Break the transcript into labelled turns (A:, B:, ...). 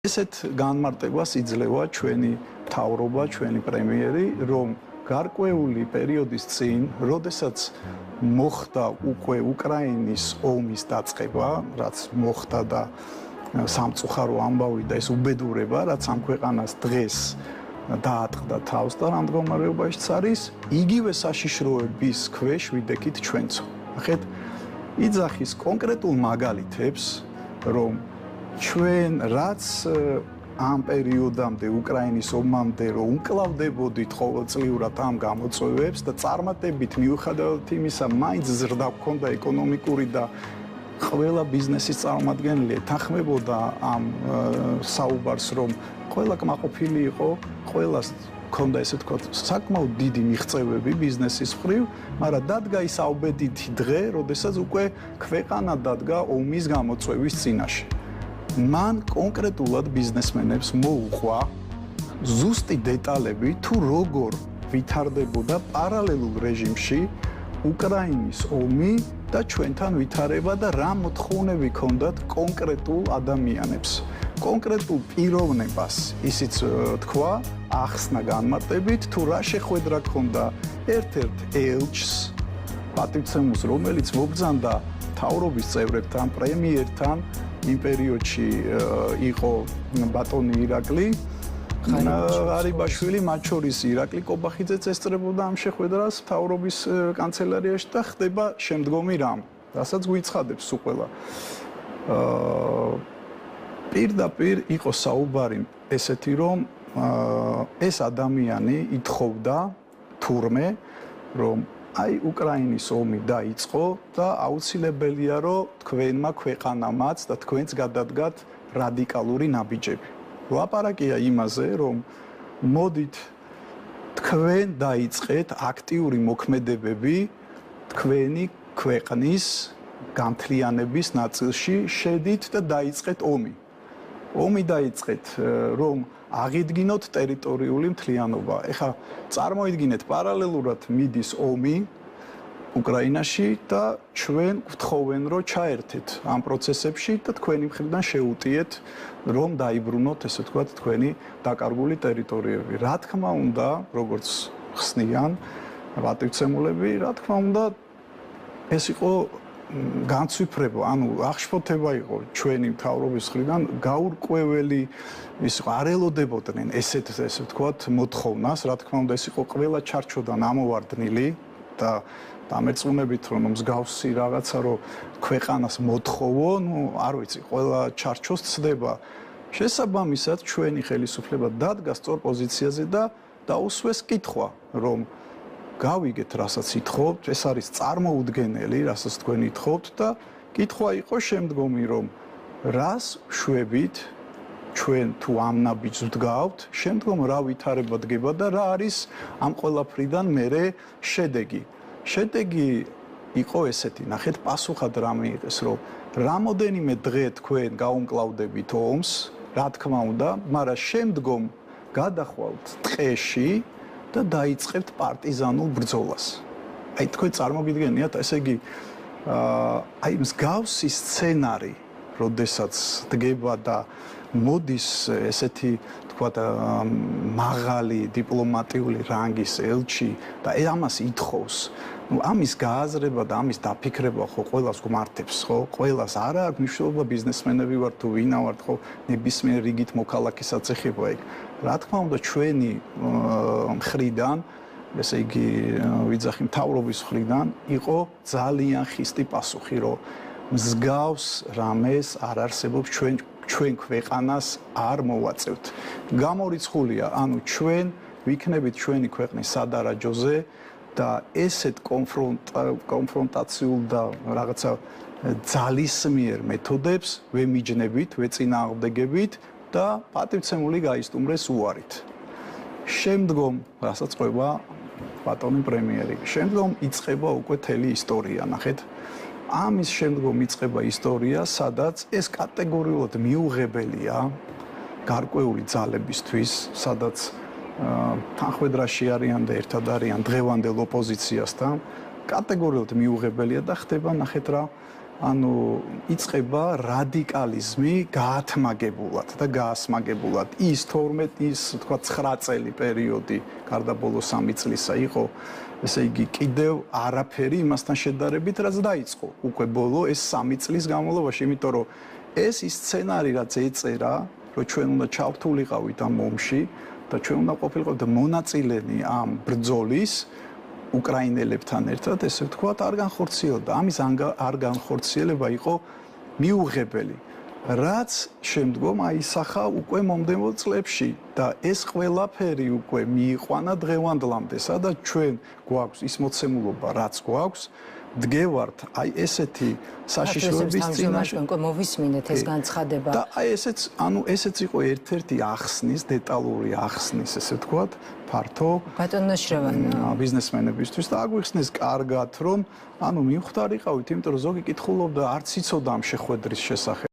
A: ესეთ განმარტებას იძლევა ჩვენი მთავრობა, ჩვენი პრემიერი, რომ გარკვეული პერიოდის წინ, როდესაც მოხდა უკვე უკრაინის ომის დაწყება, რაც მოხდა და სამწუხარო ამბავი და ეს უბედურება, რაც ამ ქვეყანას დღეს დაატყდა თავს და ამ მდგომარეობაშიც არის, იგივე საშიშროების ქვეშ ვიდექით ჩვენცო. ნახეთ, იძახის კონკრეტულ მაგალითებს, რომ ჩვენ რაც ამ პერიოდამდე უკრაინის ომამდე რომ უკლავდებოდით ყოველწლიურად ამ გამოწვევებს და წარმატებით მიუხედავად იმისა მაინც ზრდა გქონდა ეკონომიკური და ყველა ბიზნესის წარმომადგენელი ეთანხმებოდა ამ საუბარს რომ ყველა კმაყოფილი იყო, ყველას ქონდა ესე ვთქვათ საკმაოდ დიდი მიღწევები ბიზნესის მხრივ, მაგრამ დადგა ის აუბედითი დღე, როდესაც უკვე ქვეყანა დადგა ომის გამოწვევის წინაშე. მან კონკრეტულად ბიზნესმენებს მოუყვა ზუსტი დეტალები თუ როგორ ვითარდებოდა პარალელურ რეჟიმში უკრაინის ომი და ჩვენთან ვითარება და რა მოთხოვნები ჰქონდათ კონკრეტულ ადამიანებს. კონკრეტულ პიროვნებას ისიც თქვა, ახსნა განმარტებით თუ რა შეხვედრა ჰქონდა ერთ-ერთ ელჩს, პატივცემულს, რომელიც მობრძანდა მთავრობის წევრებთან, პრემიერთან იმ პერიოდში იყო ბატონი ირაკლი ღარიბაშვილი, მათ შორის ირაკლი კობახიძეც ესწრებოდა ამ შეხვედრას მთავრობის კანცელარიაში და ხდება შემდგომი რამ, რასაც გვიცხადებს უყველა. პირდაპირ იყო საუბარი ესეთი, რომ ეს ადამიანი ითხოვდა თურმე, რომ აი უკრაინის ომი დაიწყო და აუცილებელია რომ თქვენმა ქვეყანამაც და თქვენც გადადგათ რადიკალური ნაბიჯები. ლაპარაკია იმაზე, რომ მოდით თქვენ დაიწყეთ აქტიური მოქმედებები თქვენი ქვეყნის განთლიანების ნაწილში, შედით და დაიწყეთ ომი. ომი დაიწყეთ, რომ აღიდგინოთ ტერიტორიული მთლიანობა. ეხლა წარმოიდგინეთ პარალელურად მიდის ომი უკრაინაში და ჩვენ გვთხოვენ რომ ჩაერთეთ ამ პროცესებში და თქვენი მხრიდან შეუტიეთ რომ დაიბრუნოთ ესე ვთქვათ თქვენი დაკარგული ტერიტორიები. რა თქმა უნდა, როგორც ხსნიან პატივცემულები, რა თქმა უნდა ეს იყო განცვიფრება, ანუ აღშფოთება იყო ჩვენი მთავრობის მხრიდან გაურკვეველი ის არ ელოდებოდნენ ესეთ ესე ვთქვათ მოთხოვნას, რა თქმა უნდა ეს იყო ყველა ჩარჩოდან ამოვარდნილი და დამერწმუნებით რომ მსგავსი რაღაცა რომ ქვეყანას მოთხოვო, არ ვიცი, ყველა ჩარჩოს ცდება. შესაბამისად ჩვენი ხელისუფლება დადგა სწორ პოზიციაზე და დაუსვეს კითხვა, რომ გავიგეთ, რასაც ითხოვთ, ეს არის წარმოუდგენელი, რასაც თქვენ ითხოვთ და კითხვა იყო შემდგომი, რომ რას შვებით ჩვენ თუ ამ ნაბიჯს ვდგავთ, შემდგომ რა ვითარება დგება და რა არის ამ ყველაფრიდან მერე შედეგი. შედეგი იყო ესეთი, ნახეთ, პასუხად რა მიიღეს, რომ რამოდენიმე დღე თქვენ გაუმკლავდებით ომს, რა თქმა უნდა, მაგრამ შემდგომ გადახვალთ ტყეში და დაიწყებთ პარტიზანულ ბრძოლას. აი თქვენ წარმოგიდგენიათ, ესე იგი აი მსგავსი სცენარი, როდესაც დგება და მოდის ესეთი თქვათ მაღალი დიპლომატიური რანგის ელჩი და ამას ითხოვს. ამის გააზრება და ამის დაფიქრება ხო ყველას გვმართებს, ხო? ყველას არა აქვს მნიშვნელობა ბიზნესმენები ვართ თუ ვინა ვართ, ხო? ნებისმიერ რიგით მოქალაქესაც ეხება ეგ. რა თქმა უნდა ჩვენი მხრიდან, ესე იგი ვიძახი მთავრობის მხრიდან იყო ძალიან ხისტი პასუხი, რომ მსგავს რამეს არ არსებობს ჩვენ ქვეყანას არ მოვაწევთ. გამორიცხულია, ანუ ჩვენ ვიქნებით ჩვენი ქვეყნის სადარაჯოზე და ესეთ კონფრონტაციულ და რაღაცა ძალისმიერ მეთოდებს ვემიჯნებით, ვეწინააღმდეგებით და პატივცემული გაისტუმრეს უარით. შემდგომ, რასაც ყვება ბატონი პრემიერი, შემდგომ იწყება უკვე მთელი ისტორია, ნახეთ. ამის შემდგომ იწყება ისტორია, სადაც ეს კატეგორიულად მიუღებელია გარკვეული ძალებისთვის, სადაც თანხმედრაში არიან და ერთად არიან დღევანდელ ოპოზიციასთან, კატეგორიულად მიუღებელია და ხდება, ნახეთ რა, ანუ იწყება რადიკალიზმი გაათმაგებულად და გაასმაგებულად. ის 12 ის თქვა 9 წელი პერიოდი, გარდა ბოლო 3 წლისა იყო, ესე იგი კიდევ არაფერი იმასთან შედარებით, რაც დაიწყო. უკვე ბოლო ეს 3 წლის განმავლობაში, იმიტომ რომ ეს ის სცენარი, რაც ეწერა, რომ ჩვენ უნდა ჩავთულიყავით ამ ომში და ჩვენ უნდა ყოფილიყავით მონაწილენი ამ ბრძოლის უკრაინელებთან ერთად, ესე ვთქვათ, არ განხორციელდა. ამის არ განხორციელება იყო მიუღებელი, რაც შემდგომ აისახა უკვე მომდევნო წლებში და ეს ყველაფერი უკვე მიიყვანა დღევანდლამდე, სადაც ჩვენ გვაქვს ის მოცემულობა, რაც გვაქვს, დგევართ აი ესეთი საშიშროების წინაშე.
B: უკვე მოვისმინეთ ეს განცხადება.
A: და აი ესეც იყო ერთ-ერთი ახსნის, დეტალური ახსნის, ესე ვთქვათ, ფართო
B: ბატონო შრევანა
A: ბიზნესმენებისთვის და აგვიხსნეს კარგად, რომ მივხვდარიყავით, იმიტომ რომ ზოგი კითხულობდა, არც იცოდა ამ შეხვედრის შესახებ.